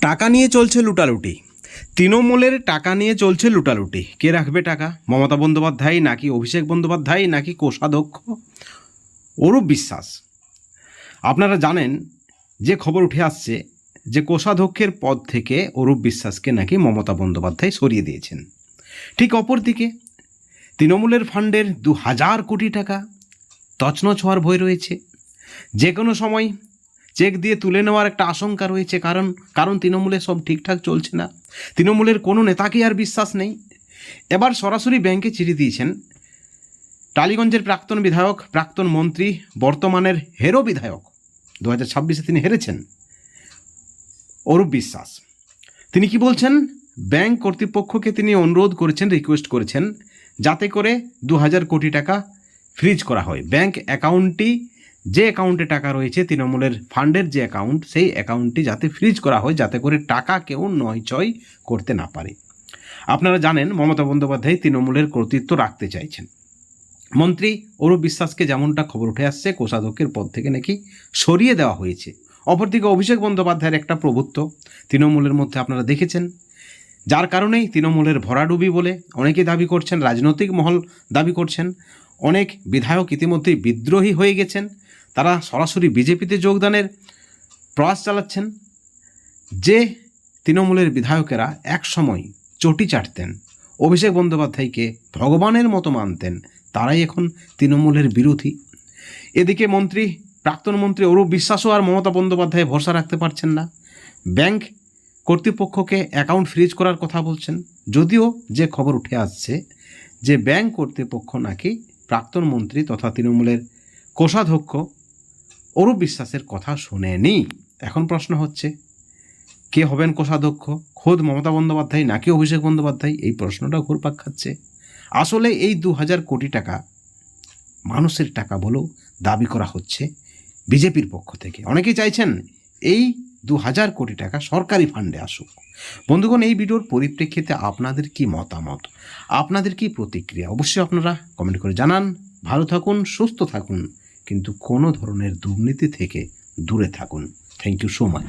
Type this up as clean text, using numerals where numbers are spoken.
টাকা নিয়ে চলছে লুটালুটি। তৃণমূলের টাকা নিয়ে চলছে লুটালুটি। কে রাখবে টাকা? মমতা বন্দ্যোপাধ্যায় নাকি অভিষেক বন্দ্যোপাধ্যায় নাকি কোষাধ্যক্ষ অরূপ বিশ্বাস? আপনারা জানেন যে খবর উঠে আসছে যে কোষাধ্যক্ষের পদ থেকে অরূপ বিশ্বাসকে নাকি মমতা বন্দ্যোপাধ্যায় সরিয়ে দিয়েছেন। ঠিক অপরদিকে তৃণমূলের ফান্ডের 2000 কোটি টাকা তছনছ হওয়ার ভয় রয়েছে। যে কোনো সময় চেক দিয়ে তুলে নেওয়ার একটা আশঙ্কা রয়েছে, কারণ তৃণমূলে সব ঠিকঠাক চলছে না। তৃণমূলের কোনো নেতাকে আর বিশ্বাস নেই। এবার সরাসরি ব্যাংকে চিঠি দিয়েছেন টালিগঞ্জের প্রাক্তন বিধায়ক, প্রাক্তন মন্ত্রী, বর্তমানের হেরো বিধায়ক, 2026-এ তিনি হেরেছেন, অরূপ বিশ্বাস। তিনি কি বলছেন? ব্যাংক কর্তৃপক্ষকে তিনি অনুরোধ করেছেন, রিকোয়েস্ট করেছেন যাতে করে 2000 কোটি টাকা ফ্রিজ করা হয়। ব্যাংক অ্যাকাউন্টটি, যে অ্যাকাউন্টে টাকা রয়েছে তৃণমূলের ফান্ডের যে অ্যাকাউন্ট, সেই অ্যাকাউন্টটি যাতে ফ্রিজ করা হয়, যাতে করে টাকা কেউ নয়ছয় করতে না পারে। আপনারা জানেন মমতা বন্দ্যোপাধ্যায় তৃণমূলের কর্তৃত্ব রাখতে চাইছেন। মন্ত্রী অরূপ বিশ্বাসকে যেমনটা খবর উঠে আসছে কোষাধ্যক্ষের পদ থেকে নাকি সরিয়ে দেওয়া হয়েছে। অপরদিকে অভিষেক বন্দ্যোপাধ্যায়ের একটা প্রভুত্ব তৃণমূলের মধ্যে আপনারা দেখেছেন, যার কারণেই তৃণমূলের ভরাডুবি বলে অনেকে দাবি করছেন, রাজনৈতিক মহল দাবি করছেন। অনেক বিধায়ক ইতিমধ্যেই বিদ্রোহী হয়ে গেছেন, তারা সরাসরি বিজেপিতে যোগদানের প্রয়াস চালাচ্ছেন। যে তৃণমূলের বিধায়কেরা এক সময় চটি চাটতেন, অভিষেক বন্দ্যোপাধ্যায়কে ভগবানের মতো মানতেন, তারাই এখন তৃণমূলের বিরোধী। এদিকে প্রাক্তন মন্ত্রী অরূপ বিশ্বাসও আর মমতা বন্দ্যোপাধ্যায় ভরসা রাখতে পারছেন না। ব্যাংক কর্তৃপক্ষকে অ্যাকাউন্ট ফ্রিজ করার কথা বলছেন, যদিও যে খবর উঠে আসছে যে ব্যাংক কর্তৃপক্ষ নাকি প্রাক্তন মন্ত্রী তথা তৃণমূলের কোষাধ্যক্ষ অরূপ বিশ্বাসের কথা শুনেনি। এখন প্রশ্ন হচ্ছে, কে হবেন কোষাধ্যক্ষ? খোদ মমতা বন্দ্যোপাধ্যায় নাকি অভিষেক বন্দ্যোপাধ্যায়? এই প্রশ্নটা ঘুরপাক খাচ্ছে। আসলে এই 2000 কোটি টাকা মানুষের টাকা বলেও দাবি করা হচ্ছে বিজেপির পক্ষ থেকে। অনেকেই চাইছেন এই 2000 কোটি টাকা সরকারি ফান্ডে আসুক। বন্ধুগণ, এই ভিডিওর পরিপ্রেক্ষিতে আপনাদের কি মতামত, আপনাদের কি প্রতিক্রিয়া, অবশ্যই আপনারা কমেন্ট করে জানান। ভালো থাকুন, সুস্থ থাকুন, কিন্তু কোনো ধরনের দুর্নীতি থেকে দূরে থাকুন। Thank you so much.